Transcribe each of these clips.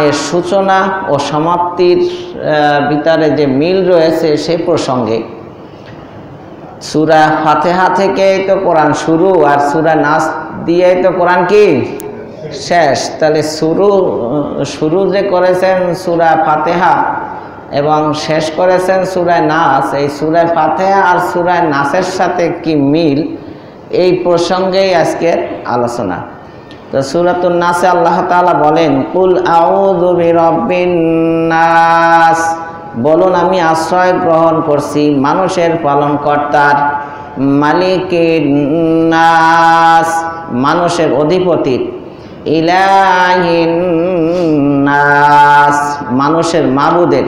এর সূচনা ও সমাপ্তির ভিতরে যে মিল রয়েছে সেই প্রসঙ্গে সূরা ফাতিহা থেকেই তো কোরআন শুরু, আর সূরা নাস দিয়েই তো কোরআন কি শেষ। তাহলে শুরু যে করেছেন সূরা ফাতিহা এবং শেষ করেছেন সূরা নাস, এই সূরা ফাতিহা আর সূরা নাসের সাথে কি মিল, এই প্রসঙ্গেই আজকের আলোচনা। তো সূরাতুন নাসে আল্লাহ তাআলা বলেন, কুল আউযু বিরাব্বিন নাস, বলুন আমি আশ্রয় গ্রহণ করছি মানুষের পালনকর্তার, মালিকিন নাস মানুষের অধিপতির, ইলাহিন নাস মানুষের মাবুদের,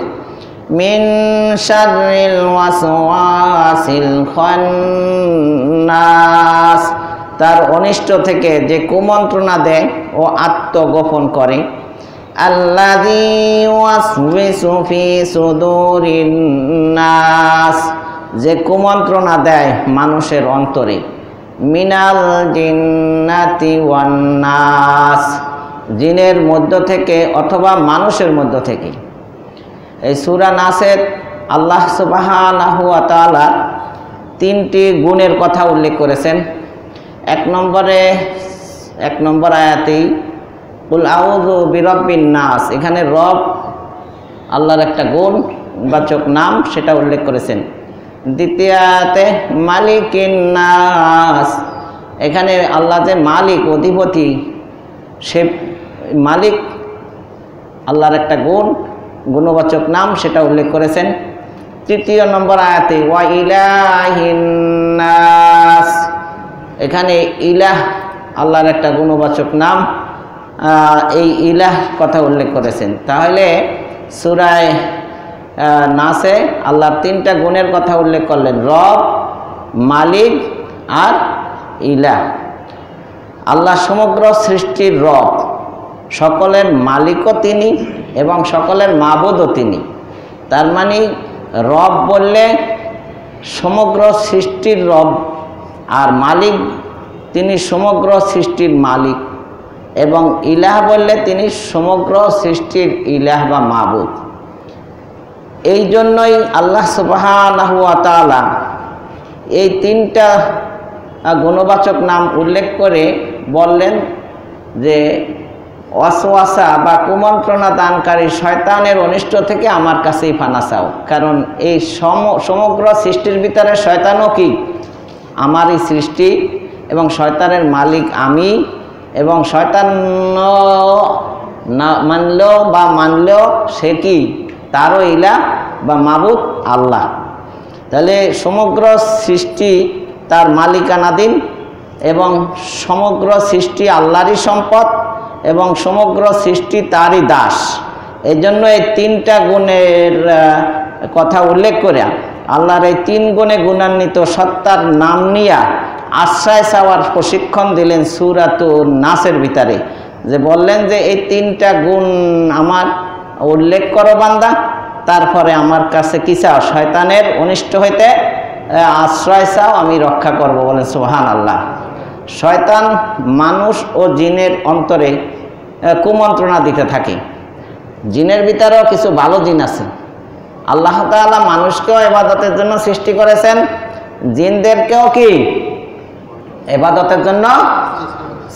মিন শাররিল ওয়াসওয়াসিল খান্নাস তার অনিষ্ট থেকে যে কুমন্ত্রণা দেয় ও আত্মগোপন করে, আল্লাযী ইউওয়াসওয়িসু ফি সুদুরিন নাস যে কুমন্ত্রণা দেয় মানুষের অন্তরে, মিনাল জিন্নাতি ওয়ান নাস জিনের মধ্য থেকে অথবা মানুষের মধ্য থেকে। এই সূরা নাসের আল্লাহ সুবহানাহু ওয়া তাআলা তিনটি গুণের কথা উল্লেখ করেছেন। এক নম্বর আয়াতেই কুল আউযু বিরাব্বিন নাস, এখানে রব আল্লাহর একটা গুণ বাচক নাম, সেটা উল্লেখ করেছেন। দ্বিতীয় আয়াতে মালিকিন নাস, এখানে আল্লাহ যে মালিক অধিপতি, সে মালিক আল্লাহর একটা গুণবাচক নাম, সেটা উল্লেখ করেছেন। তৃতীয় নম্বর আয়াতে ওয়া ইলাহিন নাস, এখানে ইলাহ আল্লাহর একটা গুণবাচক নাম, এই ইলাহ কথা উল্লেখ করেছেন। তাহলে সূরা নাসে আল্লাহর তিনটা গুণের কথা উল্লেখ করলেন, রব, মালিক আর ইলাহ। আল্লাহ সমগ্র সৃষ্টির রব, সকলের মালিকও তিনি এবং সকলের মাবুদও তিনি। তার মানে রব বললে সমগ্র সৃষ্টির রব, আর মালিক তিনি সমগ্র সৃষ্টির মালিক, এবং ইলাহ বললে তিনি সমগ্র সৃষ্টির ইলাহ বা মাবুদ। এই জন্যই আল্লাহ সুবহানাহু ওয়া তাআলা এই তিনটা গুণবাচক নাম উল্লেখ করে বললেন যে ওয়াসওয়াসা বা কুমন্ত্রণা দানকারী শয়তানের অনিষ্ট থেকে আমার কাছেই পানা চাও। কারণ এই সমগ্র সৃষ্টির ভিতরে শয়তানও কি আমারই সৃষ্টি, এবং শয়তানের মালিক আমি, এবং শয়তান না মানলেও বা মানলেও সে কি তারও ইলাহ বা মাবুদ আল্লাহ। তাহলে সমগ্র সৃষ্টি তার মালিকানাধীন এবং সমগ্র সৃষ্টি আল্লাহরই সম্পদ এবং সমগ্র সৃষ্টি তারই দাস। এই জন্য এই তিনটা গুণের কথা উল্লেখ করে আল্লাহর এই তিন গুণে গুণান্বিত সত্তার নাম নিয়ে আশ্রয় চাওয়ার প্রশিক্ষণ দিলেন সূরাতুন নাসের ভিতরে, যে বললেন যে এই তিনটা গুণ আমার উল্লেখ করো বান্দা, তারপরে আমার কাছে কি চাও, শয়তানের অনিষ্ট হইতে আশ্রয় চাও, আমি রক্ষা করব। বলেন সুবহানাল্লাহ। শয়তান মানুষ ও জিনের অন্তরে কুমন্ত্রণা দিতে থাকে। জিনের ভিতরেও কিছু ভালো জিন আছে। আল্লাহ তাআলা মানুষকেও ইবাদতের জন্য সৃষ্টি করেছেন, জিনদেরকেও কি ইবাদতের জন্য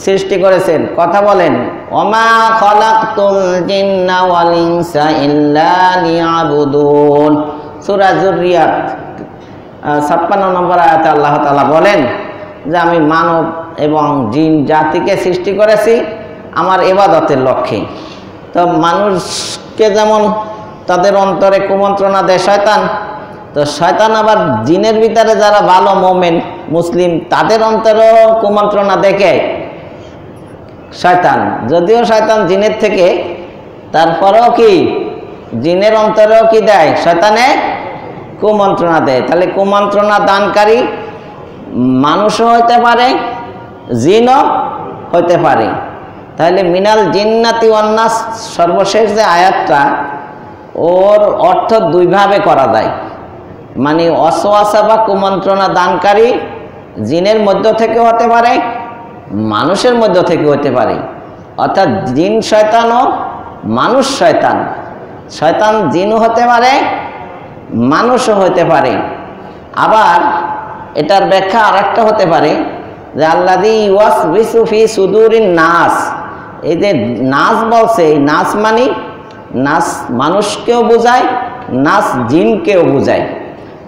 সৃষ্টি করেছেন। কথা বলেন, ওমা খালাকতুল জিন্না ওয়াল ইনসা ইল্লা লিয়াবুদুন, সূরা যুররিয়াত 56 নম্বর আয়াতে আল্লাহ তাআলা বলেন যে আমি মানব এবং জিন জাতিকে সৃষ্টি করেছি আমার ইবাদতের লক্ষ্যে। তো মানুষকে যেমন তাদের অন্তরে কুমন্ত্রণা দেয় শয়তান, তো শয়তান আবার জিনের ভিতরে যারা ভালো মোমেন মুসলিম তাদের অন্তরেও কুমন্ত্রণা দেখে শয়তান। যদিও শয়তান জিনের থেকে, তারপরেও কি জিনের অন্তরেও কি দেয়, শয়তানে কুমন্ত্রণা দেয়। তাহলে কুমন্ত্রণা দানকারী মানুষও হইতে পারে, জিনও হইতে পারে। তাহলে মিনাল জিন্নাতি ওয়ান নাস সর্বশেষ যে আয়াতটা, ওর অর্থ দুইভাবে করা যায়। মানে ওয়াসওয়াসা বা কুমন্ত্রণা দানকারী জিনের মধ্য থেকে হতে পারে, মানুষের মধ্য থেকে হতে পারে। অর্থাৎ জিন শয়তানও মানুষ শয়তান। শয়তান জিনও হতে পারে, মানুষও হতে পারে। আবার এটার ব্যাখ্যা আরেকটা হতে পারে যে আল্লাযী ইউওয়াসবিসু ফি সুদুরিন নাস। এই যে নাস বলছে, এই নাস মানে নাস মানুষকেও বোঝায়, নাস জিনকেও বোঝায়।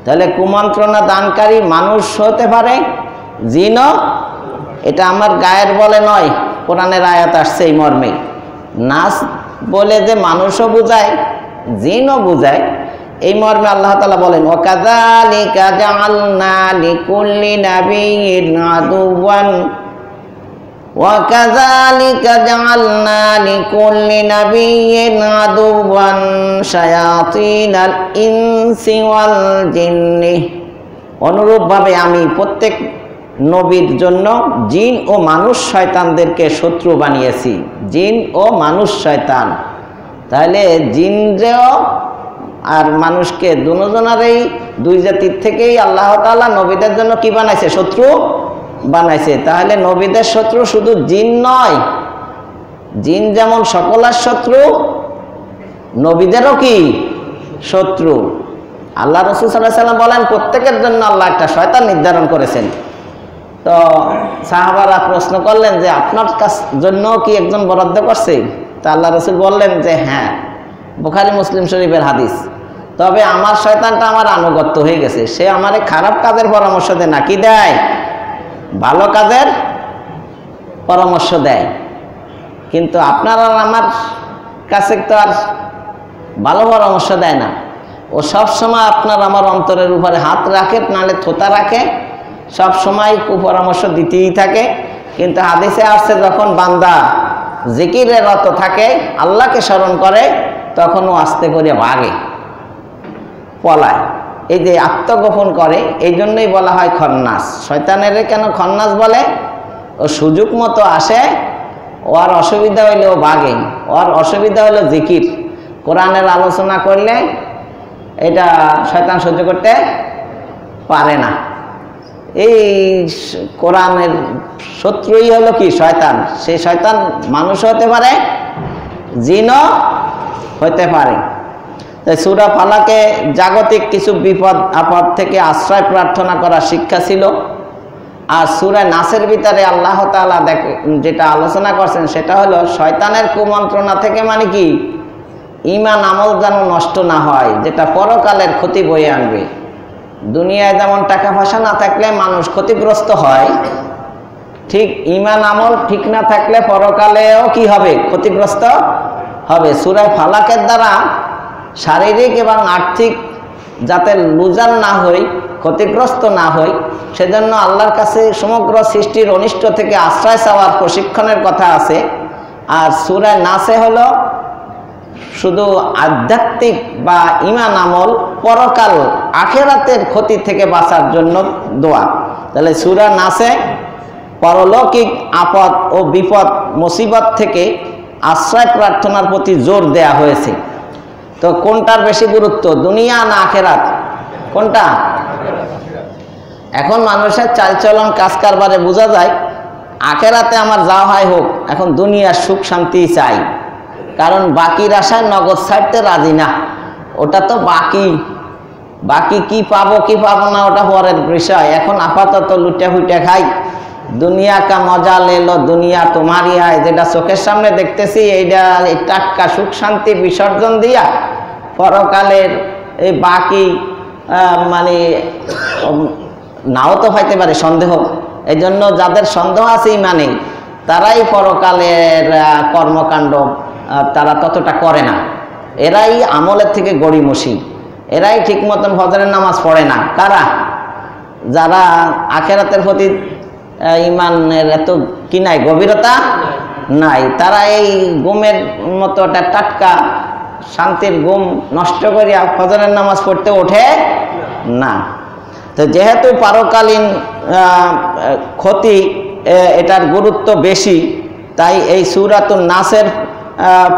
তাহলে কুমন্ত্রণা দানকারী মানুষ হতে পারে, জিনও। এটা আমার গায়ের বলে নয়, কোরআনের আয়াত আসছে এই মর্মে। নাস বলে যে মানুষও বোঝায়, জিনও বোঝায়, এই মর্মে আল্লাহ তাআলা বলেন ওয়াকাযালিকা জাআলনা লিকুল্লি নাবিয়্যিন আদুওয়ান ওয়াকাযালিকা জাআলনা লিকুল্লি নাবিয়্যিন আদুওয়ান শায়াতিনাল ইনসি ওয়াল জিন্নি। অনুরূপভাবে আমি প্রত্যেক নবীর জন্য জিন ও মানুষ শয়তানদেরকে শত্রু বানিয়েছি। জিন ও মানুষ শয়তান, তাহলে জিনরেও আর মানুষকে দুজনেরই, দুই জাতির থেকেই আল্লাহ তাআলা নবীদের জন্য কি বানাইছে? শত্রু বানাইছে। তাহলে নবীদের শত্রু শুধু জিন নয়, জিন যেমন সকলের শত্রু, নবীদেরও কি শত্রু। আল্লাহ রাসূল সাল্লাল্লাহু আলাইহি ওয়াসাল্লাম বলেন প্রত্যেকের জন্য আল্লাহ একটা শয়তান নির্ধারণ করেছেন। তো সাহাবারা প্রশ্ন করলেন যে আপনার জন্য কি একজন বরাদ্দ করছে? তা আল্লাহ রাসূল বললেন যে হ্যাঁ, বুখারী মুসলিম শরীফের হাদিস। তবে আমার শয়তানটা আমার আনুগত্য হয়ে গেছে, সে আমারে খারাপ কাজের পরামর্শ দেয় না, কি দেয়? ভালো কাজের পরামর্শ দেয়। কিন্তু আপনার আর আমার কাছে তো আর ভালো পরামর্শ দেয় না। ও সব সময় আপনার আমার অন্তরের উপরে হাত রাখে, নালে থোতা রাখে, সব সময় কুপরামর্শ দিতেই থাকে। কিন্তু হাদিসে আসছে যখন বান্দা জিকিরে রত থাকে, আল্লাহকে স্মরণ করে, তখন ও আস্তে করে ভাগে, পলায়, এই যে আত্মগোপন করে। এই জন্যই বলা হয় খন্নাস। শয়তানের কেন খন্নাস বলে? ও সুযোগ মতো আসে, ওর অসুবিধা হইলে ও ভাগে। ওর অসুবিধা হলো জিকির, কোরআনের আলোচনা করলে এটা শয়তান সহ্য করতে পারে না। এই কোরআনের শত্রুই হলো কি? শয়তান। সেই শয়তান মানুষ হতে পারে, জিনও হতে পারে। তাই সূরা ফালাকে জাগতিক কিছু বিপদ আপদ থেকে আশ্রয় প্রার্থনা করার শিক্ষা ছিল। আর সূরা নাসের ভিতরে আল্লাহ তাআলা যেটা আলোচনা করছেন সেটা হলো শয়তানের কুমন্ত্রণা থেকে, মানে কি? ঈমান আমল যেন নষ্ট না হয়, যেটা পরকালের ক্ষতি বয়ে আনবে। দুনিয়ায় যেমন টাকা পয়সা না থাকলে মানুষ ক্ষতিগ্রস্ত হয়, ঠিক ঈমান আমল ঠিক না থাকলে পরকালেও কি হবে? ক্ষতিগ্রস্ত হবে। সূরা ফালাকের দ্বারা শারীরিক এবং আর্থিক যাতে লুজার না হই, ক্ষতিগ্রস্ত না হই, সেজন্য আল্লাহর কাছে সমগ্র সৃষ্টির অনিষ্ট থেকে আশ্রয় চাওয়ার প্রশিক্ষণের কথা আছে। আর সূরা নাসে হলো শুধু আধ্যাত্মিক বা ঈমান আমল, পরকাল আখিরাতের ক্ষতি থেকে বাঁচার জন্য দোয়া। তাহলে সূরা নাসে পরলৌকিক আপদ ও বিপদ মুসিবত থেকে আশ্রয় প্রার্থনার প্রতি জোর দেয়া হয়েছে। তো কোনটার বেশি গুরুত্ব, দুনিয়া না আখিরাত? কোনটা? এখন মানুষের চালচলন কাজ কারবারে বোঝা যায় আখিরাতে আমার যা হয় হোক, এখন দুনিয়ার সুখ শান্তি চাই। কারণ বাকির আশায় নগদ ছাড়তে রাজি না। ওটা তো বাকি, বাকি কি পাবো কি পাবো না ওটা পরের বিষয়। এখন আপাতত লুটে ফুটে খাই, দুনিয়া কা মজা লেলো দুনিয়া তোমারই আয়, যেটা চোখের সামনে দেখতেছি এইটা এই টাটকা সুখ শান্তি বিসর্জন দিয়া পরকালের এই বাকি মানে নাও তো পাইতে পারে, সন্দেহ। এই জন্য যাদের সন্দেহ আছে ইমানে, তারাই পরকালের কর্মকাণ্ড তারা ততটা করে না। এরাই আমলের থেকে গড়িমসি, এরাই ঠিক মতন ফজরের নামাজ পড়ে না। কারা? যারা আখিরাতের প্রতি ইমানের এত কি নাই, গভীরতা নাই, তারা এই ঘুমের মতো একটা টাটকা শান্তির ঘুম নষ্ট করিয়া ফজরের নামাজ পড়তে ওঠে না। তো যেহেতু পারকালীন ক্ষতি এটার গুরুত্ব বেশি, তাই এই সূরাতুন নাসের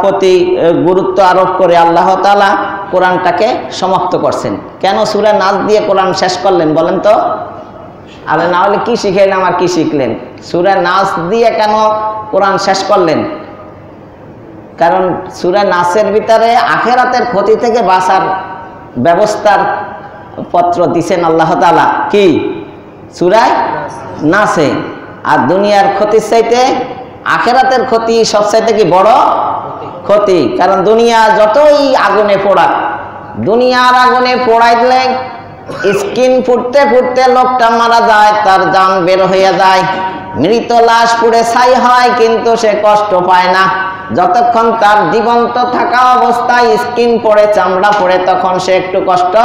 প্রতি গুরুত্ব আরোপ করে আল্লাহ তাআলা কোরআনটাকে সমাপ্ত করছেন। কেন সূরা নাস দিয়ে কোরআন শেষ করলেন বলেন তো? আরে না হলে কি শিখাইলেন আর কি শিখলেন? সূরা নাস দিয়ে কেন কোরআন শেষ করলেন? কারণ সূরা নাসের ভিতরে আখিরাতের ক্ষতি থেকে বাঁচার ব্যবস্থার পত্র দিছেন আল্লাহ তাআলা কি সূরা নাসে। আর দুনিয়ার ক্ষতির চাইতে আখিরাতের ক্ষতি সবচাইতে কি বড় ক্ষতি। কারণ দুনিয়া যতই আগুনে পোড়াক, দুনিয়ার আগুনে পোড়াই দিলে স্কিন ফুটতে ফুটতে লোকটা মারা যায়, তার জান বের হয়ে যায়, মৃত লাশ পুড়ে ছাই হয়, কিন্তু সে কষ্ট পায় না। যতক্ষণ তার জীবন্ত থাকা অবস্থায় স্কিন পড়ে চামড়া পড়ে তখন সে একটু কষ্ট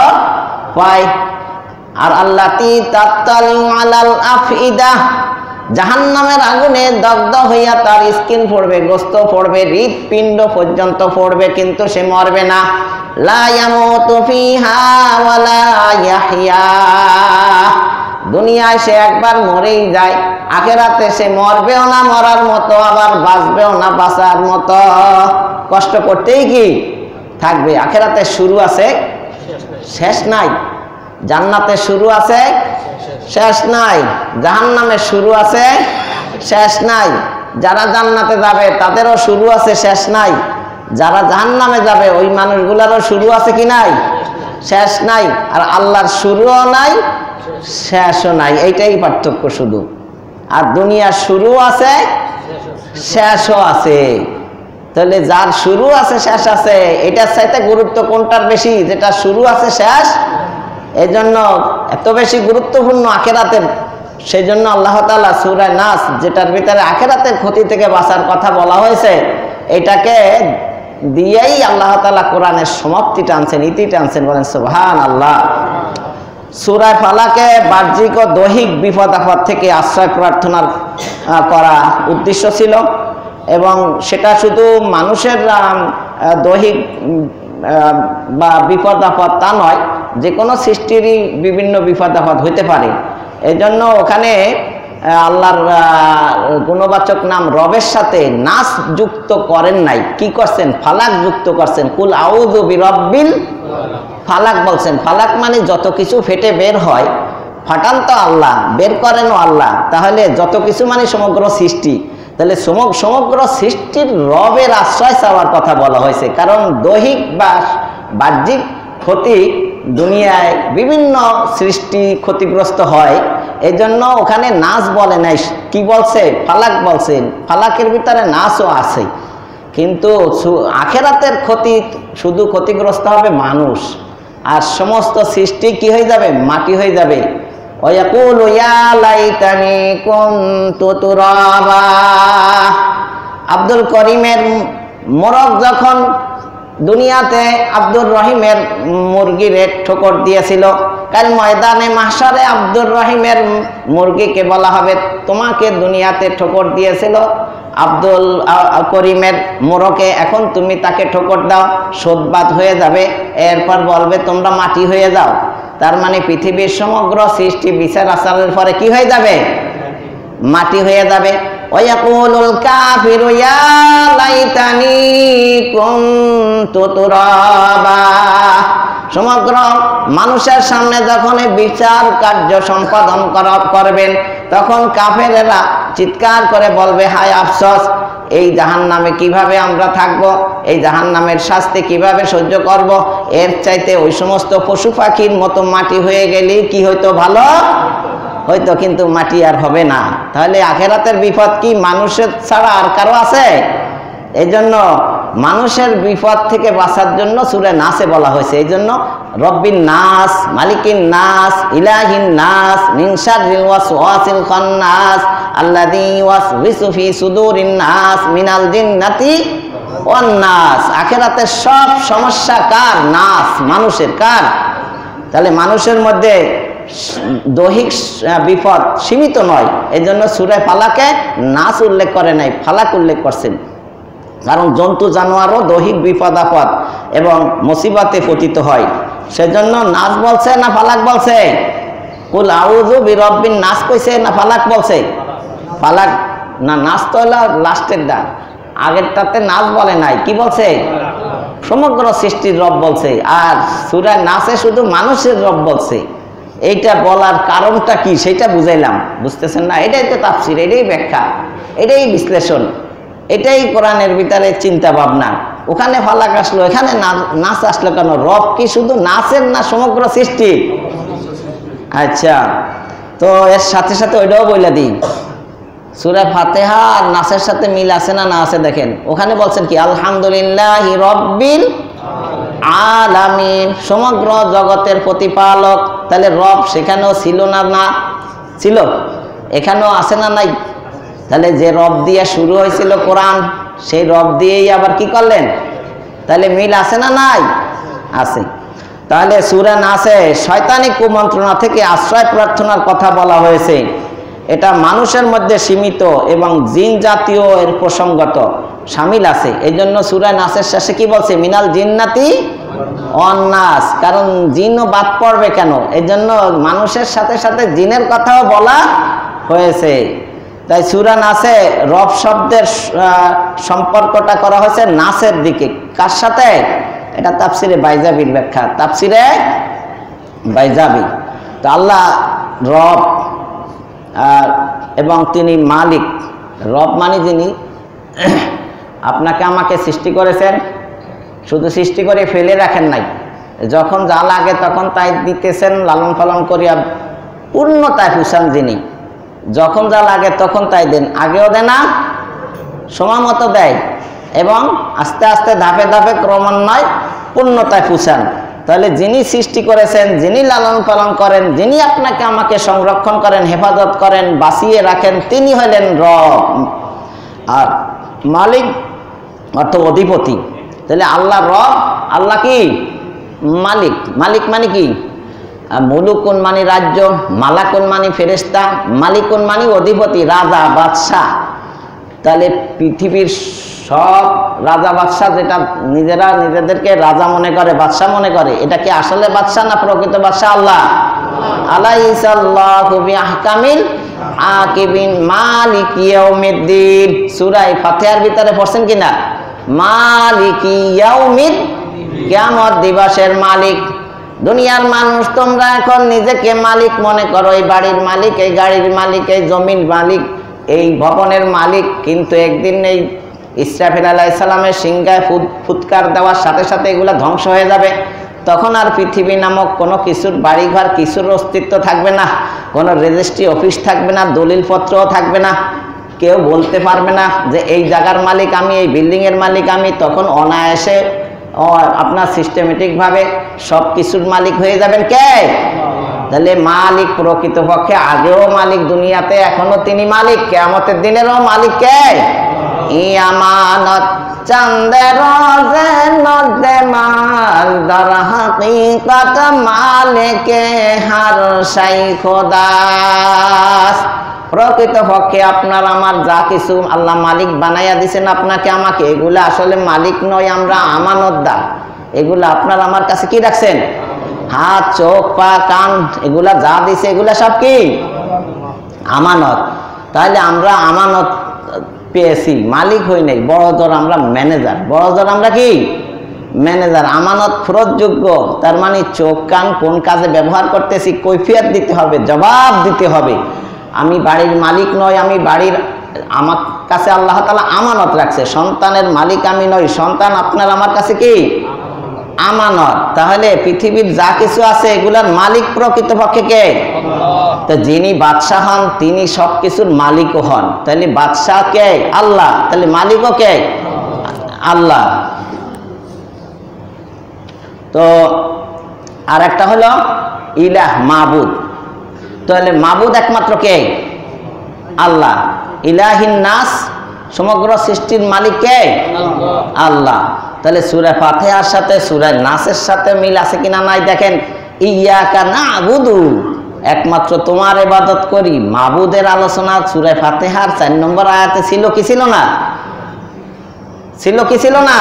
পায়। আর আল্লাতি তাত্তালিউ আলাল আফইদা, জাহান্নামের আগুনে দগ্ধ হইয়া তার স্কিন পড়বে, গোস্ত পড়বে, হৃৎপিণ্ড পর্যন্ত পড়বে, কিন্তু সে মরবে না। লা ইয়ামুতু ফিহা ওয়ালা ইয়াহইয়া, দুনিয়ায় সে একবার মরেই যায়, আখিরাতে সে মরবেও না মরার মতো, আবার বাঁচবেও না বাঁচার মতো, কষ্ট করতেই কি থাকবে। আখিরাতে শুরু আছে শেষ নাই, জান্নাতে শুরু আছে শেষ নাই, জাহান্নামে শুরু আছে শেষ নাই। যারা জান্নাতে যাবে তাদেরও শুরু আছে শেষ নাই, যারা জাহান্নামে যাবে ওই মানুষগুলারও শুরু আছে কি নাই শেষ নাই। আর আল্লাহর শুরুও নাই শেষও নাই, এইটাই পার্থক্য শুধু। আর দুনিয়ার শুরু আছে শেষও আছে। তাহলে যার শুরু আছে শেষ আছে, এটার চাইতে গুরুত্ব কোনটার বেশি? যেটা শুরু আছে শেষ, এই জন্য এত বেশি গুরুত্বপূর্ণ আখিরাতের। সেই জন্য আল্লাহ তাআলা সূরা নাস, যেটার ভিতরে আখিরাতের ক্ষতি থেকে বাঁচার কথা বলা হয়েছে, এটাকে দিয়েই আল্লাহ তাআলা কোরআনের সমাপ্তি টানছেন, ইতি টানছেন। বলেন সুবহানাল্লাহ। সূরা ফালাকে বাহ্যিক ও দৈহিক বিপদ আপদ থেকে আশ্রয় প্রার্থনা করা উদ্দেশ্য ছিল, এবং সেটা শুধু মানুষের দৈহিক বা বিপদ আপদ তা নয়, যে কোনো সৃষ্টিরই বিভিন্ন বিপদ আপদ হইতে পারে। এই জন্য ওখানে আল্লাহর গুণবাচক নাম রবের সাথে নাস যুক্ত করেন নাই, কি করছেন? ফালাক যুক্ত করছেন। কুল আউযু বিরাব্বিল ফালাক বলছেন। ফালাক মানে যত কিছু ফেটে বের হয়, ফাটান তো আল্লাহ, বের করেনও আল্লাহ, তাহলে যত কিছু মানে সমগ্র সৃষ্টি। তাহলে সমগ্র সৃষ্টির রবের আশ্রয় চাওয়ার কথা বলা হয়েছে। কারণ দৈহিক বা বাহ্যিক ক্ষতি দুনিয়ায় বিভিন্ন সৃষ্টি ক্ষতিগ্রস্ত হয়, এই জন্য ওখানে নাস বলে নাই, কি বলছে? ফালাক বলছেন। ফালাকের ভিতরে নাসও আছে, কিন্তু আখিরাতের ক্ষতি শুধু ক্ষতিগ্রস্ত হবে মানুষ, আর সমস্ত সৃষ্টি কি হয়ে যাবে? মাটি হয়ে যাবে। ওয়াকুলু ইয়া লাইতানি কুনতু তুরাবা। আব্দুল করিমের মোরগ যখন দুনিয়াতে আব্দুর রহিমের মুরগিরে ঠোকর দিয়েছিল, কাল ময়দানে মাহশারে আব্দুর রহিমের মুরগিকে বলা হবে, তোমাকে দুনিয়াতে ঠোকর দিয়েছিল আব্দুল করিমের মোরকে, এখন তুমি তাকে ঠোকর দাও, শোধবাদ হয়ে যাবে। এরপর বলবে তোমরা মাটি হয়ে যাও। তার মানে পৃথিবীর সমগ্র সৃষ্টি বিচার আচারের পরে কি হয়ে যাবে? মাটি হয়ে যাবে। ওয়াকুলুল কাফিরু ইয়া লাইতানি কুনতু তুরাবা। সমগ্র মানুষের সামনে যখন বিচার কার্য সম্পাদন করবেন, তখন কাফেরেরা চিৎকার করে বলবে, হায় আফসোস, এই জাহান্নামে কিভাবে আমরা থাকব, এই জাহান্নামের শাস্তি কিভাবে সহ্য করব। এর চাইতে ওই সমস্ত পশু পাখির মতো মাটি হয়ে গেলে কি হয়তো ভালো হয়তো, কিন্তু মাটি আর হবে না। তাহলে আখিরাতের বিপদ কি মানুষের ছাড়া আর কারো আছে? এই জন্য মানুষের বিপদ থেকে বাঁচার জন্য সূরা নাসে বলা হয়েছে। এই জন্য রব্বিন নাস, মালিকিন নাস, ইলাহিন নাস, মিন শাররিল ওয়াসওয়াসিল খান্নাস, আল্লাযী ইউওয়াসওয়িসু ফি সুদুরিন নাস মিনাল জিন্নাতি ওয়ান নাস। আখিরাতের সব সমস্যা কার? নাস, মানুষের। কার? তাহলে মানুষের মধ্যে দৈহিক বিপদ সীমিত নয়, এই জন্য সূরা ফালাকে নাস উল্লেখ করে নাই, ফালাক উল্লেখ করছেন। কারণ জন্তু জানোয়ারও দৈহিক বিপদ আপদ এবং মুসিবতে পতিত হয়, সেজন্য নাস বলছে না ফালাক বলছে? কুল আউযু বিরাব্বিন নাস কইছে না ফালাক বলছে? ফালাক না, নাস তো হলো লাস্টের দা, আগেরটাতে নাস বলে নাই। কি বলছে? সমগ্র সৃষ্টির রব বলছে। আর সূরা নাসে শুধু মানুষের রব বলছে। এইটা বলার কারণটা কি সেটা বুঝাইলাম, বুঝতেছেন না? এটাই তো তাফসীর, এটাই ব্যাখ্যা, এটাই বিশ্লেষণ। এটাই কোরআনের ভিতরে চিন্তা ভাবনা। ওখানে ফালাক আসলো, এখানে নাচ আসলো কেন? রব কি শুধু নাচের না সমগ্র সৃষ্টি? আচ্ছা, তো এর সাথে সাথে ওইটাও বলে দিই, সূরা ফাতিহা আর নাচের সাথে মিল আছে না? না আছে। দেখেন ওখানে বলছেন কি, আলহামদুলিল্লাহি রব্বিল আলামিন, সমগ্র জগতের প্রতিপালক। তাহলে রব সেখানেও ছিল না? না ছিল। এখানেও আছে না? নাই। তাহলে যে রব দিয়ে শুরু হয়েছিল কোরআন, সেই রব দিয়েই আবার কি করলেন? তাহলে মিল আছে না? নাই, আছে। তাহলে সূরা নাসে শয়তানি কুমন্ত্রণা থেকে আশ্রয় প্রার্থনার কথা বলা হয়েছে। এটা মানুষের মধ্যে সীমিত এবং জিন জাতীয় এর প্রসঙ্গত শামিল আছে। এই জন্য সূরা নাসের শেষে কি বলছে? মিনাল জিন্নাতি ওয়ান নাস। কারণ জিনও বাদ পড়বে কেন? এই জন্য মানুষের সাথে সাথে জিনের কথাও বলা হয়েছে। তাই সূরা নাসে রব শব্দের সম্পর্কটা করা হয়েছে নাসের দিকে। কার সাথে? এটা তাফসিরে বাইজাবির ব্যাখ্যা, তাফসিরে বাইজাবি। তো আল্লাহ রব এবং তিনি মালিক। রব মানে যিনি আপনাকে আমাকে সৃষ্টি করেছেন, শুধু সৃষ্টি করে ফেলে রাখেন নাই, যখন যা লাগে তখন তাই দিতেছেন, লালন পালন করিয়া পূর্ণতায় পৌঁছান যিনি। যখন যা লাগে তখন তাই দেন, আগেও দেয় না, সময় মতো দেয়, এবং আস্তে আস্তে ধাপে ধাপে ক্রমান্বয়ে পূর্ণতায় পৌঁছান। তাহলে যিনি সৃষ্টি করেছেন, যিনি লালন পালন করেন, যিনি আপনাকে আমাকে সংরক্ষণ করেন, হেফাজত করেন, বাঁচিয়ে রাখেন, তিনি হলেন রব। আর মালিক অর্থ অধিপতি। তাহলে আল্লাহ রব, আল্লাহ কি? মালিক। মালিক মানে কি? মুলুকুন মানে রাজ্য, মালাকুন মানে ফেরেশতা, মালিকুন মানে অধিপতি, রাজা, বাদশাহ। তাহলে পৃথিবীর সব রাজা বাদশাহ যেটা নিজেরা নিজেদেরকে রাজা মনে করে, বাদশাহ মনে করে, এটা কি আসলে বাদশাহ না প্রকৃত বাদশাহ? আল্লাহ। আলাইসাল্লাহু বিআহকামিল হাকিমিন মালিকি ইয়াউমিদ্দিন। সূরা ফাতিহার ভিতরে পড়ছেন কিনা? মালিকি ইয়াউমিদ, কিয়ামত দিবসের মালিক। দুনিয়ার মানুষ তোমরা এখন নিজেকে মালিক মনে করো, এই বাড়ির মালিক, এই গাড়ির মালিক, এই জমির মালিক, এই ভবনের মালিক। কিন্তু একদিন এই ইসরাফিল আলাইহিস সালামের সিংহায় ফুৎকার দেওয়ার সাথে সাথে এগুলা ধ্বংস হয়ে যাবে। তখন আর পৃথিবী নামক কোনো কিছুর বাড়িঘর, কিছুর অস্তিত্ব থাকবে না, কোনো রেজিস্ট্রি অফিস থাকবে না, দলিলপত্রও থাকবে না। কেউ বলতে পারবে না যে এই জায়গার মালিক আমি, এই বিল্ডিংয়ের মালিক আমি। তখন অনায়াসে আপনার সিস্টেমেটিকভাবে সব কিছুর মালিক হয়ে যাবেন কে? তাহলে মালিক প্রকৃতপক্ষে আগেও মালিক দুনিয়াতে, এখনো তিনি মালিক, কিয়ামতের দিনেরও মালিক কে? ইয়ামানত চাঁদের নদে মাল দর হাকিকত মালিকে হার সাই খোদাস। প্রকৃতপক্ষে আপনার আমার যা কিছু আল্লাহ মালিক বানাইয়া দিছেন আপনাকে আমাকে, এগুলা আসলে মালিক নয়, আমরা আমানতদার। এগুলা আপনার আমার কাছে কি রাখছেন? হাত, চোখ, পা, কান, এগুলা যা দিছে এগুলা সব কি? আমানত। তাহলে আমরা আমানত পেয়েছি, মালিক হই নাই। বড় জোর আমরা ম্যানেজার, বড় জোর আমরা কি? ম্যানেজার। আমানত ফেরতযোগ্য, তার মানে চোখ কান কোন কাজে ব্যবহার করতেছি কৈফিয়ত দিতে হবে, জবাব দিতে হবে। আমি বাড়ির মালিক নয়, আমি বাড়ির, আমার কাছে আল্লাহ তাআলা আমানত রাখছে। সন্তানের মালিক আমি নই, সন্তান আপনার আমার কাছে কি? আমানত। তাহলে পৃথিবীর যা কিছু আছে এগুলার মালিক প্রকৃতপক্ষে কে? তো যিনি বাদশাহ হন তিনি সব কিছুর মালিকও হন। তাহলে বাদশাহ কে? আল্লাহ। তাহলে মালিকও কে? আল্লাহ। তো আর একটা হলো ইলাহ, মাবুদ। তাহলে মাবুদ একমাত্র কে? আল্লাহ। ইলাহিন নাস, সমগ্র সৃষ্টির মালিক কে? আল্লাহ। তাহলে সূরা ফাতিহার সাথে সূরা নাসের সাথে মিল আছে কিনা? নাই। দেখেন, ইয়াকা না'বুদু, একমাত্র তোমার ইবাদত করি। মাবুদের আলোচনা সূরা ফাতিহার 4 নম্বর আয়াতে ছিল কি ছিল না? ছিল কি ছিল না?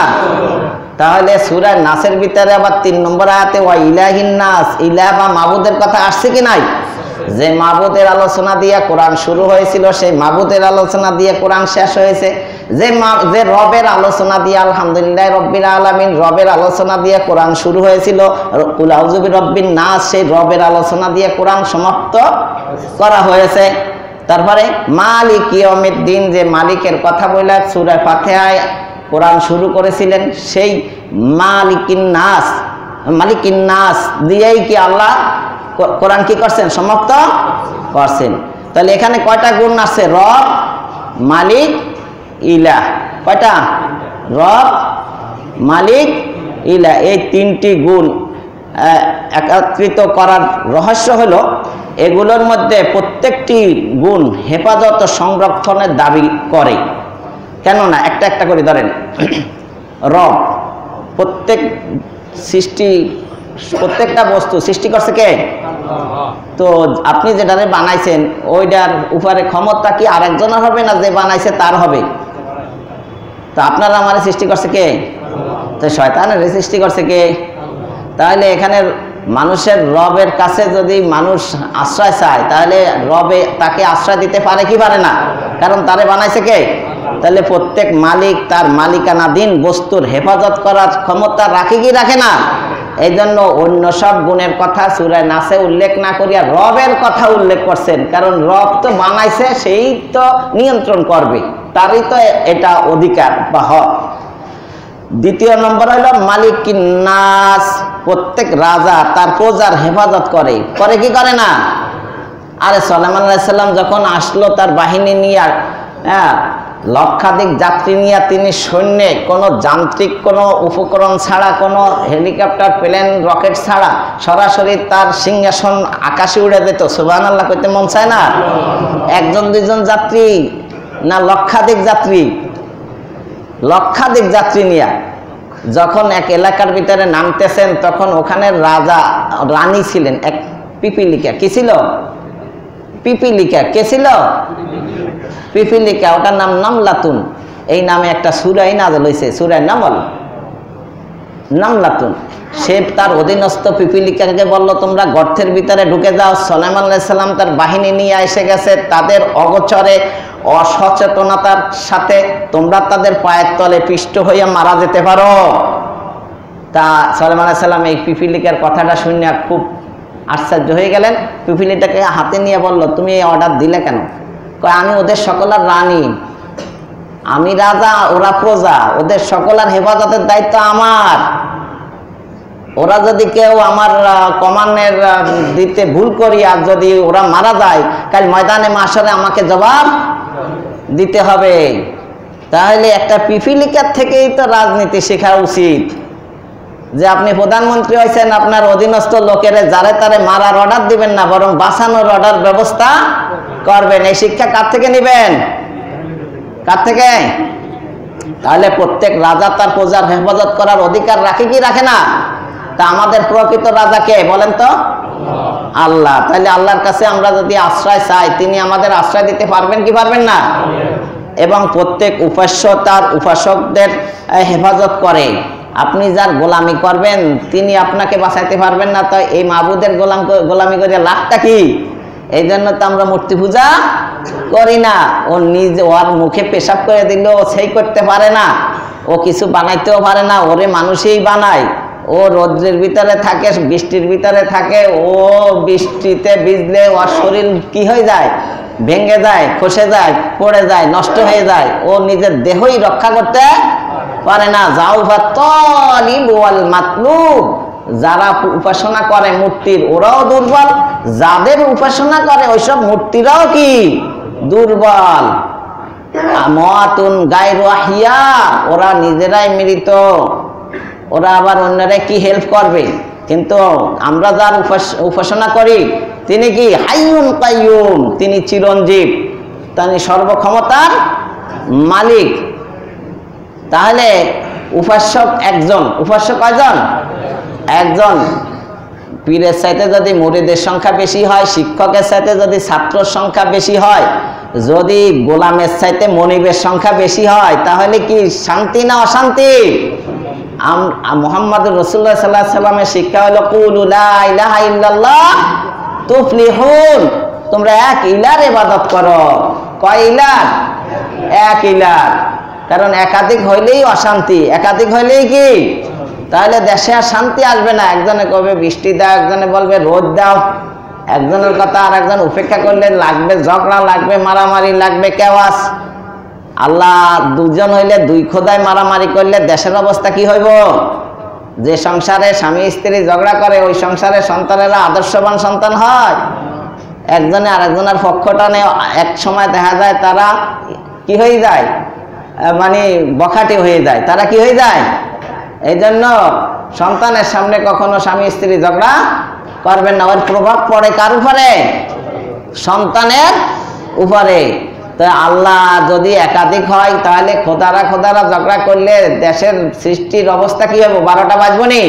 তাহলে সূরা নাসের ভিতরে আবার 3 নম্বর আয়াতে ওয়া ইলাহিন নাস, ইলাহ বা মাবুদের কথা আসছে কি নাই? যে মাবুদের আলোচনা দিয়ে কোরআন শুরু হয়েছিল, সেই মাবুদের আলোচনা দিয়ে কোরআন শেষ হয়েছে। যে রবের আলোচনা দিয়ে, আলহামদুলিল্লাহ রব্বিল আলামিন, রবের আলোচনা দিয়ে কোরআন শুরু হয়েছিল, কুল আউযু বিরব্বিন নাস, সেই রবের আলোচনা দিয়ে কোরআন সমাপ্ত করা হয়েছে। তারপরে মালিক ইয়াউমিদ্দিন, যে মালিকের কথা বলে সূরা ফাতিহায় কোরআন শুরু করেছিলেন, সেই মালিকিন নাস দিয়েই কি আল্লাহ কোরআন কি করছেন? সমাপ্ত করছেন। তাহলে এখানে কয়টা গুণ আছে? রব, মালিক, ইলাহ। কয়টা? রব, মালিক, ইলাহ। এই তিনটি গুণ একত্রিত করার রহস্য হলো এগুলোর মধ্যে প্রত্যেকটি গুণ হেফাজত ও সংরক্ষণের দাবি করে। কেননা একটা একটা করে ধরেন। রব, প্রত্যেকটা বস্তু সৃষ্টি করছে কে? তো আপনি যেটারে বানাইছেন ওইটার উপরে ক্ষমতা কি আরেকজনের হবে না যে বানাইছে তার হবে? তো আপনারা আমারে সৃষ্টি করছে কে? তো শয়তানের সৃষ্টি করছে কে? তাহলে এখানে মানুষের রবের কাছে যদি মানুষ আশ্রয় চায় তাহলে রবে তাকে আশ্রয় দিতে পারে কি পারে না? কারণ তারে বানাইছে কে? তাহলে প্রত্যেক মালিক তার মালিকানাধীন বস্তুর হেফাজত করার ক্ষমতা রাখে কি রাখে না? এই জন্য অন্য সব গুণের কথা সূরা নাসে উল্লেখ না করিয়া রবের কথা উল্লেখ করছেন। কারণ রব তো বানাইছে, সেই তো নিয়ন্ত্রণ করবে, তারই তো এটা অধিকার বা হক। দ্বিতীয় নম্বর হলো মালিকিন নাস, প্রত্যেক রাজা তার প্রজার হেফাজত করে কি করে না? আরে সুলাইমান আলাইহিস সালাম যখন আসলো তার বাহিনী নিয়ে, লক্ষাধিক যাত্রী নিয়ে, তিনি সৈন্যে কোনো যান্ত্রিক কোনো উপকরণ ছাড়া, কোনো হেলিকপ্টার, প্লেন, রকেট ছাড়া সরাসরি তার সিংহাসন আকাশে উড়ে যেত। সুবহানাল্লাহ কইতে মন চায় না? একজন দুইজন যাত্রী না, লক্ষাধিক যাত্রী নিয়ে যখন এক এলাকার ভিতরে নামতেছেন, তখন ওখানে রাজা রানী ছিলেন এক পিপিলিকা। কি ছিল? পিপিলিকা। কে ছিল? পিপিলিকা। ওটার নাম নামলাতুন। এই নামে একটা সূরাই নাযিল হয়েছে, সূরা নামলাতুন। সে তার অধীনস্থ পিপিলিকাকে বলল, তোমরা গর্তের ভিতরে ঢুকে যাও। সুলাইমান আলাইহিস সালাম তার বাহিনী নিয়ে এসে গেছে। তাদের অগোচরে, অসচেতনতার সাথে তোমরা তাদের পায়ের তলে পিষ্ট হইয়া মারা যেতে পারো। তা সুলাইমান আলাইহিস সালাম এই পিপিলিকার কথাটা শুনে খুব আশ্চর্য হয়ে গেলেন। পিপিলিকাকে হাতে নিয়ে বলল, তুমি এই অর্ডার দিলে কেন? কয়, আমি ওদের সকলের রানী, আমি রাজা, ওরা প্রজা, ওদের সকলের হেফাজতের দায়িত্ব আমার। ওরা যদি কেউ আমার কমান্ডের দিতে ভুল করি আর যদি ওরা মারা যায়, কাল ময়দানে মাশরে আমাকে জবাব দিতে হবে। তাহলে একটা পিপিলিকার থেকেই তো রাজনীতি শেখা উচিত, যে আপনি প্রধানমন্ত্রী হয়েছেন, আপনার অধীনস্থ লোকের যারে তারে মারার অর্ডার দিবেন না, বরং বাঁচানোর অর্ডার ব্যবস্থা করবেন। এই শিক্ষা কার থেকে নেবেন? কার থেকে? তাহলে প্রত্যেক রাজা তার প্রজার হেফাজত করার অধিকার রাখে কি রাখে না? তা আমাদের প্রকৃত রাজা কে বলেন তো? আল্লাহ। তাহলে আল্লাহর কাছে আমরা যদি আশ্রয় চাই, তিনি আমাদের আশ্রয় দিতে পারবেন কি পারবেন না? এবং প্রত্যেক উপাস্য তার উপাসকদের হেফাজত করে। আপনি যার গোলামি করবেন তিনি আপনাকে বাঁচাইতে পারবেন না, তো এই মাবুদের গোলামি করে লাভটা কি? এই জন্য তো আমরা মূর্তি পূজা করি না। ও নিজে ওর মুখে পেশাব করে দিল, ও সেই করতে পারে না, ও কিছু বানাইতেও পারে না, ওরে মানুষই বানায়। ও রৌদ্রের ভিতরে থাকে, বৃষ্টির ভিতরে থাকে, ও বৃষ্টিতে ভিজলে ওর শরীর কি হয়ে যায়? ভেঙে যায়, খসে যায়, পড়ে যায়, নষ্ট হয়ে যায়। ও নিজের দেহই রক্ষা করতে পারে না। যাওফা তালিব ওয়াল মাতলুব, যারা উপাসনা করে মূর্তির ওরাও দুর্বল, যাদের উপাসনা করে ওইসব মূর্তিরাও কি দুর্বল। আমওয়াতুন গায়রু আহিয়া, ওরা নিজেরাই মৃত, ওরা আবার অন্যরা কি হেল্প করবে? কিন্তু আমরা যার উপাসনা করি তিনি কি হাইয়ুন কাইয়ুম, তিনি চিরঞ্জীব, তিনি সর্বক্ষমতার মালিক। তাহলে উপাসক একজন, উপাসক কয়জন? একজন। পীরের চাইতে যদি মুরিদের সংখ্যা বেশি হয়, শিক্ষকের চাইতে যদি ছাত্রের সংখ্যা বেশি হয়, যদি গোলামের চাইতে মনিবের সংখ্যা বেশি হয়, তাহলে কি শান্তি না অশান্তি? মুহাম্মদ রাসূলুল্লাহ সাল্লাল্লাহু আলাইহি ওয়াসাল্লামের শিক্ষা হলো কুলু লা ইলাহা ইল্লাল্লাহ তুফলিহুন, তোমরা এক ইলার ইবাদত করো। কয় ইলার? এক ইলার। কারণ একাধিক হইলেই অশান্তি, একাধিক হইলেই কি? তাহলে দেশে আর শান্তি আসবে না। একজনে কবে বৃষ্টি দাও, একজনে বলবে রোদ দাও, একজনের কথা আর একজন উপেক্ষা করলে লাগবে ঝগড়া, লাগবে মারামারি, লাগবে কেওয়াস। আল্লাহ দুজন হইলে দুই খোদায় মারামারি করলে দেশের অবস্থা কি হইব? যে সংসারে স্বামী স্ত্রী ঝগড়া করে ওই সংসারে সন্তানেরা আদর্শবান সন্তান হয়। একজনে আরেকজনের পক্ষ টানে, এক সময় দেখা যায় তারা কি হয়ে যায়, মানে বখাটে হয়ে যায়। তারা কি হয়ে যায়? এই জন্য সন্তানের সামনে কখনো স্বামী স্ত্রী ঝগড়া করবেন না। ওর প্রভাব পড়ে কার উপরে? সন্তানের উপরে। তো আল্লাহ যদি একাধিক হয় তাহলে খোদারা ঝগড়া করলে দেশের সৃষ্টির অবস্থা কি হবে? 12টা বাজবো নি?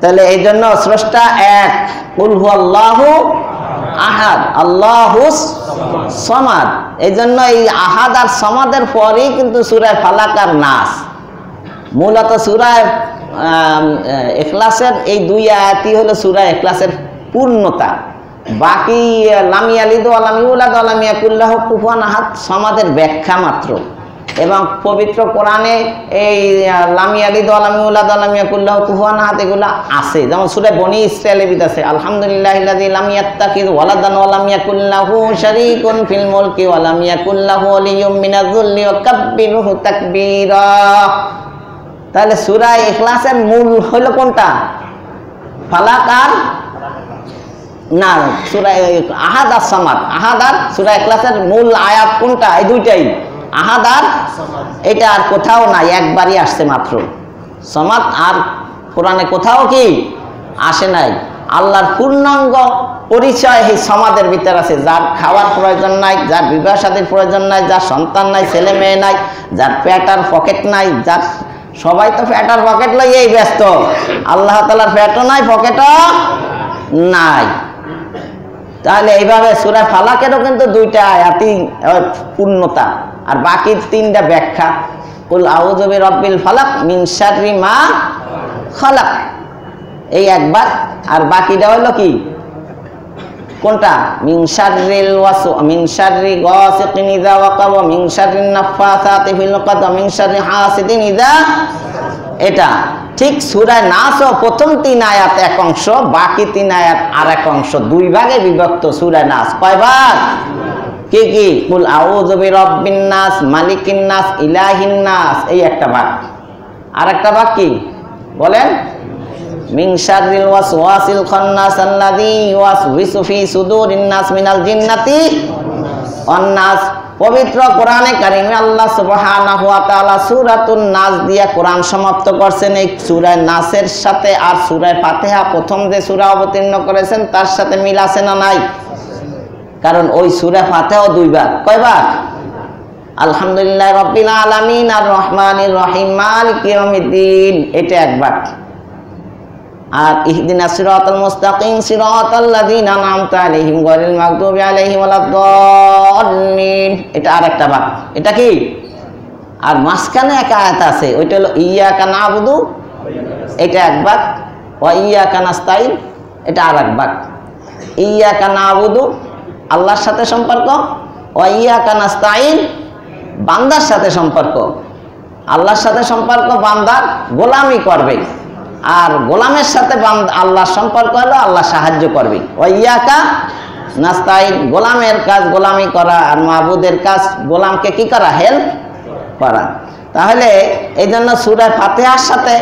তাহলে এই জন্য স্রষ্টা এক, কুল হুয়াল্লাহু আহাদ আল্লাহুস সামাদ। এই জন্য এই আহাদ আর সামাদের পরেই কিন্তু সূরা ফালাক আর নাস। মূলত সূরা ইখলাসের এই দুই আয়াতই হলো সূরা ইখলাসের পূর্ণতা। বাকি লাম ইয়ালিদ ওয়া লাম ইউলাদ ওয়া লাম ইয়াকুল লাহু কুফুয়ান আহাদ সমাদের ব্যাখ্যা মাত্র। এবং পবিত্র কোরআনে এই লাম ইয়ালিদ ওয়া লাম ইউলাদ ওয়া লাম ইয়াকুল লাহু কুফুয়ান আহাদ এগুলো আছে। যেমন সূরা বনী ইসরাঈলের ভিতরে আছে আলহামদুলিল্লাহিল্লাযী লাম ইয়াত্তাখিয ওয়ালাদান ওয়া লাম ইয়াকুল লাহু শারীকুন ফিল মুলকি ওয়া লাম ইয়াকুল লাহু ওয়ালিয়্যুম মিনায-যুল্লি ওয়া কাব্বিরহু তাকবীরা। তাহলে সূরা ইখলাসের মূল হলো কোনটা? ফালাক আর না, সূরা আহাদ আর সামাদ। আহাদ আর সূরা ইখলাসের মূল আয়াত কোনটা? এই দুইটাই, আহাদ আর এটা। আর কোথাও নাই, একবারই আসছে মাত্র। সামাদ আর কোরআনে কোথাও কি আসে নাই। আল্লাহর পূর্ণাঙ্গ পরিচয় এই সমাদের ভিতরে আছে। যার খাওয়ার প্রয়োজন নাই, যার বিবাহ শাদীর প্রয়োজন নাই, যার সন্তান নাই, ছেলে মেয়ে নাই, যার পেট আর পকেট নাই, যার সবাই তো পেট আর পকেট লইয়েই ব্যস্ত। আল্লাহ তাআলার পেটও নাই, পকেটও নাই। তাহলে এইভাবে সূরা ফালাকেরও কিন্তু দুইটা আয়াতই পূর্ণতা, আর বাকি তিনটা ব্যাখ্যা। কুল আউযু বিরাব্বিল ফালাক মিন শাররি মা খালাক, এই একবার। আর বাকিটা হলো কি? কোনটা? মিন শাররিল মিন শাররি গাসিকিন ইযা ওয়াকাব মিন শাররিন নাফাসাতি ফিল উকাদ মিন শাররি হাসিদিন ইযা। এটা ঠিক সূরা নাসও প্রথম 3 আয়াত এক অংশ, বাকি 3 আয়াত আর এক অংশ, দুই ভাগে বিভক্ত সূরা নাস। কয় ভাগ? কি কি? কুল আউযু বিরাব্বিন নাস, মালিকিন নাস, ইলাহিন নাস, এই একটা ভাগ। আর একটা ভাগ কি বলেন? মিন শাররিল ওয়াসওয়াসিল খান্নাস আল্লাযী ইউওয়াসওয়িসু ফি সুদুরিন নাস মিনাল জিন্নাতি ওয়ান নাস। পবিত্র কোরআনে কারিমে আল্লাহ সুবহানাহু ওয়া তাআলা সূরাতুন নাস দিয়া কোরআন সমাপ্ত করছেন। এই সূরা নাসের সাথে আর সূরা ফাতিহা প্রথম যে সূরা অবতীর্ণ করেছেন তার সাথে মিল আছে না নাই? কারণ ওই সূরা ফাতিহাও দুই ভাগ। কয় ভাগ? আলহামদুলিল্লাহি রাব্বিল আলামিন আর রহমানির রহিম মালিকি ইয়াউমিদ্দিন, এটা এক ভাগ। আর ইহদিনাস সিরাতাল মুস্তাকিম সিরাতাল্লাযীনা আন'আমতা আলাইহিম গায়রিল মাগদুবি আলাইহিম ওয়ালাদ-দাল্লিন, এটা আরেকটা ভাগ। এটা কি? আর মাঝখানে এক আয়াত আছে, ওইটা হলো ইয়াকা না'বুদু, এটা এক ভাগ। ওয়া ইয়াকা নাস্তাইন, এটা আরেক ভাগ। ইয়াকা না'বুদু আল্লাহর সাথে সম্পর্ক, ওয়া ইয়াকা নাস্তাইন বান্দার সাথে সম্পর্ক। আল্লাহর সাথে সম্পর্ক বান্দার গোলামি করবে, আর গোলামের সাথে আল্লাহর সম্পর্ক হলো আল্লাহ সাহায্য করবে। ওয়া ইয়াকা নাস্তাইন গোলামের কাজ গোলামি করা, আর মাবুদের কাজ গোলামকে কি করা? হেল্প করা। তাহলে এই জন্য সূরা ফাতিহার সাথে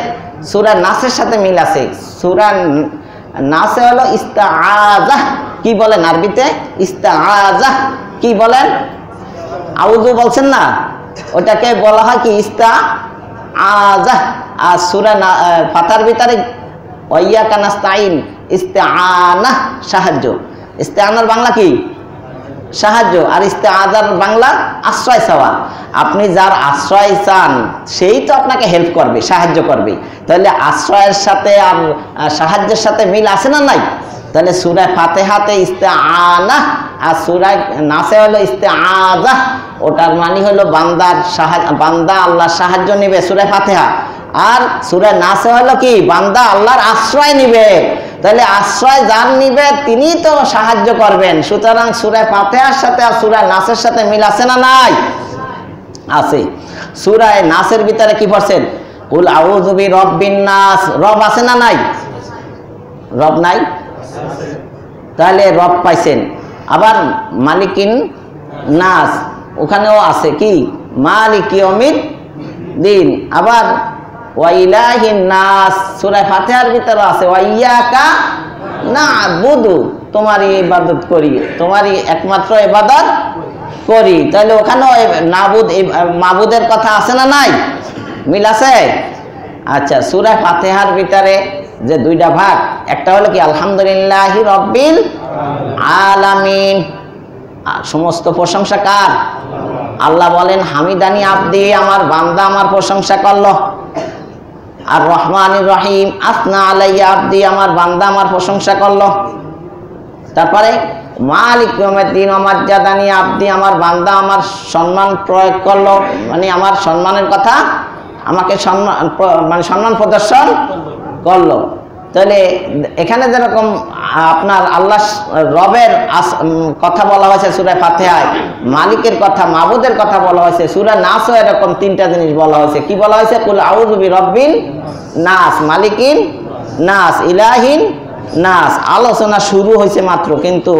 সূরা নাসের সাথে মিল আছে। সূরা নাসে হলো ইস্তাআযাহ, কি বলেন আরবিতে? ইস্তাআযাহ কি বলেন? আউযু বলছেন না, ওটাকে বলা হয় কি? ইস্তাআযাহ। আর সূরা ফাতিহার ভিতরে ওয়া ইয়াকা নাস্তাইন ইস্তিআনাহ সাহায্য। ইস্তিআনার বাংলা কি? সাহায্য। আর ইস্তিআযার বাংলা আশ্রয় চাওয়া। আপনি যার আশ্রয় চান সেই তো আপনাকে হেল্প করবে, সাহায্য করবে। তাহলে আশ্রয়ের সাথে আর সাহায্যের সাথে মিল আছে না নাই? তাহলে সূরা ফাতিহাতে ইস্তিআনাহ আর সূরা নাসে হলো ইস্তিআযাহ। ওটার মানে হলো বান্দার সাহায্য, বান্দা আল্লাহর সাহায্য নেবে সূরা ফাতিহা। আর সূরা নাসে হলো কি? বান্দা আল্লাহর আশ্রয় নিবে। তাহলে আশ্রয় যার নিবে তিনি তো সাহায্য করবেন। সুতরাং সূরা ফাতিহার সাথে আর সূরা নাসের সাথে মিল আছে না নাই? আছে। সূরা নাসের ভিতরে কি পড়ছেন? কুল আউযু বিরাব্বিন নাস, রব আছে না নাই? রব নাই? তাহলে রব পাইছেন। আবার মালিকিন নাস ওখানেও আছে কি মালিক ইয়াউমিদ দিন। আবার ওয়া ইলাহিন নাস সূরা ফাতিহার ভিতরে আছে ওয়া ইয়্যাকা না'বুদু, তোমারই ইবাদত করি, তোমারই একমাত্র ইবাদত করি। তাহলে ওখানেও মাবুদের কথা আছে না নাই? মিল আছে? আচ্ছা, সূরা ফাতিহার ভিতরে যে দুইটা ভাগ, একটা হলো কি আলহামদুলিল্লাহি রাব্বিল আলামিন, সমস্ত প্রশংসা কার? আল্লাহ বলেন হামিদানি আব্দি, আমার বান্দা আমার প্রশংসা করলো। আর রহমানির রহিম আসনা আলাইয়া আব্দি, আমার বান্দা আমার প্রশংসা করলো। তারপরে মালিক ইয়াউমিদ্দিন মাজ্জাদানি আব্দি, আমার বান্দা আমার সম্মান প্রয়োগ করলো, মানে আমার সম্মানের কথা আমাকে সম্মান প্রদর্শন করলো। তাহলে এখানে যেরকম আপনার আল্লাহ রবের কথা বলা হয়েছে সূরা ফাতিহায়, মালিকের কথা মাবুদের কথা বলা হয়েছে, সূরা নাসও এরকম তিনটা জিনিস বলা হয়েছে। কি বলা হয়েছে? কুল আউযু বিরাব্বিন নাস, মালিকিন নাস, ইলাহিন নাস। আলোচনা শুরু হয়েছে মাত্র, কিন্তু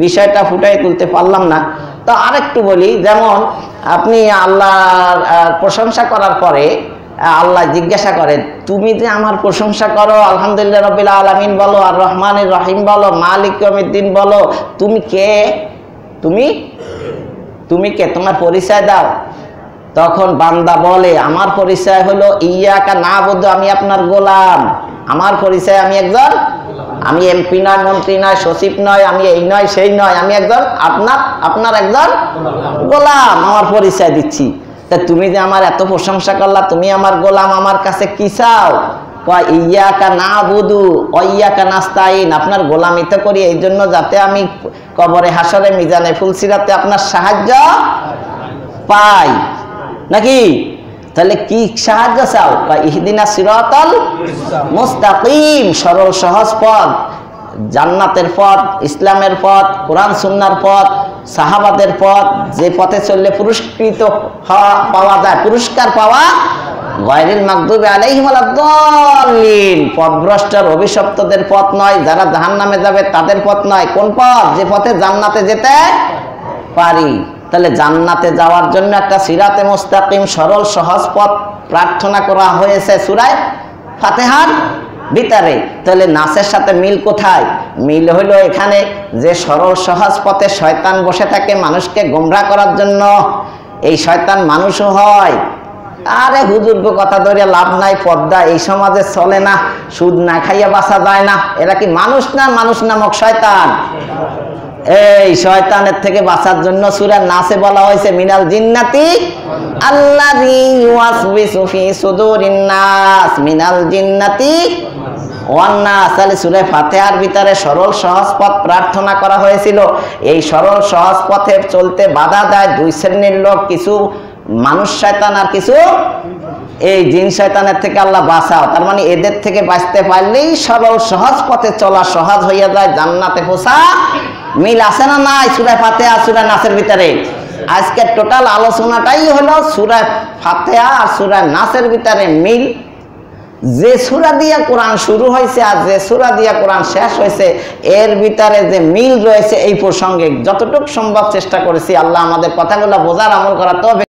বিষয়টা ফুটাই তুলতে পারলাম না। তো আরেকটু বলি, যেমন আপনি আল্লাহর প্রশংসা করার পরে আল্লাহ জিজ্ঞাসা করে তুমি যে আমার প্রশংসা করো, আলহামদুলিল্লাহ রাব্বিল আলামিন বলো, আর রহমানির রহিম বলো, মালিক ইয়াউমিদ্দিন বলো, তুমি কে? তুমি কে? তোমার পরিচয় দাও। তখন বান্দা বলে আমার পরিচয় হলো ইয়্যাকা না'বুদু, আমি আপনার গোলাম। আমার পরিচয় আমি একজন, আমি এমপি নয়, মন্ত্রী নয়, সচিব নয়, আমি এই নয় সেই নয়, আমি একজন আপনার একজন গোলাম। আমার পরিচয় দিচ্ছি। তা তুমি যে আমার এত প্রশংসা করলা, তুমি আমার গোলাম, আমার কাছে কি চাও? ইয়্যাকা না'বুদু ওয়া ইয়্যাকা নাস্তাইন, আপনার গোলামি তো করি এই জন্য যাতে আমি কবরে হাসরে মিজানে ফুলসিরাতে আপনার সাহায্য পাই, নাকি? তাহলে কি সাহায্য চাও? ইহদিনাস সিরাতাল মুস্তাকিম, সরল সহজ পথ, জান্নাতের পথ, ইসলামের পথ, কোরআন সুন্নাহর পথ, সাহাবাদের পথ, যে পথে চললে পুরস্কৃত পাওয়া যায়, পুরস্কার পাওয়া, গায়রিল মাগদুবি আলাইহিম ওয়ালাদ-দাল্লিন, পথভ্রষ্টের অভিশপ্তদের পথ নয়, যারা জাহান্নামে যাবে তাদের পথ নয়। কোন পথ? যে পথে জান্নাতে যেতে পারি। তাহলে জান্নাতে যাওয়ার জন্য একটা সিরাতে মুস্তাকিম, সরল সহজ পথ প্রার্থনা করা হয়েছে সূরা ফাতিহার ভিতরে। তাহলে নাসের সাথে মিল কোথায়? মিল হইল এখানে যে সরল সহজ পথে শয়তান বসে থাকে মানুষকে গোমরাহ করার জন্য। এই শয়তান মানুষও হয়। আরে হুজুর কথা ধরে লাভ নাই, পর্দা এই সমাজে চলে না, সুদ না খাইয়া বাঁচা যায় না। এরা কি মানুষ না মানুষ নামক শয়তান? এই শয়তানের থেকে বাঁচার জন্য সূরা নাসে বলা হয়েছে মিনাল জিন্নাতি আল্লাযী ইউওয়াসবিসু ফি সুদুরিন নাস, মিনাল জিন্নাতি ওয়ান নাস। তাহলে সূরা ফাতিহার ভিতরে সরল সহজ পথ প্রার্থনা করা হয়েছিল। এই সরল সহজ পথে চলতে বাধা দেয় দুই শ্রেণীর লোক, কিছু মানুষ শয়তান আর কিছু এই জিন শয়তানের থেকে আল্লাহ বাঁচাও। তার মানে এদের থেকে বাঁচতে পারলেই সরল সহজ পথে চলা সহজ হইয়া যায়, জান্নাতে পৌঁছা। মিল আছে না নাই সূরা ফাতিহা সূরা নাসের ভিতরে? আজকে টোটাল আলোচনাটাই হলো সূরা ফাতিহা আর সূরা নাসের ভিতরে মিল। যে সূরা দিয়া কোরআন শুরু হয়েছে আর যে সূরা দিয়া কোরআন শেষ হয়েছে, এর ভিতরে যে মিল রয়েছে এই প্রসঙ্গে যতটুকু সম্ভব চেষ্টা করেছি। আল্লাহ আমাদের কথাগুলো বোঝার আমল করা তৌফিক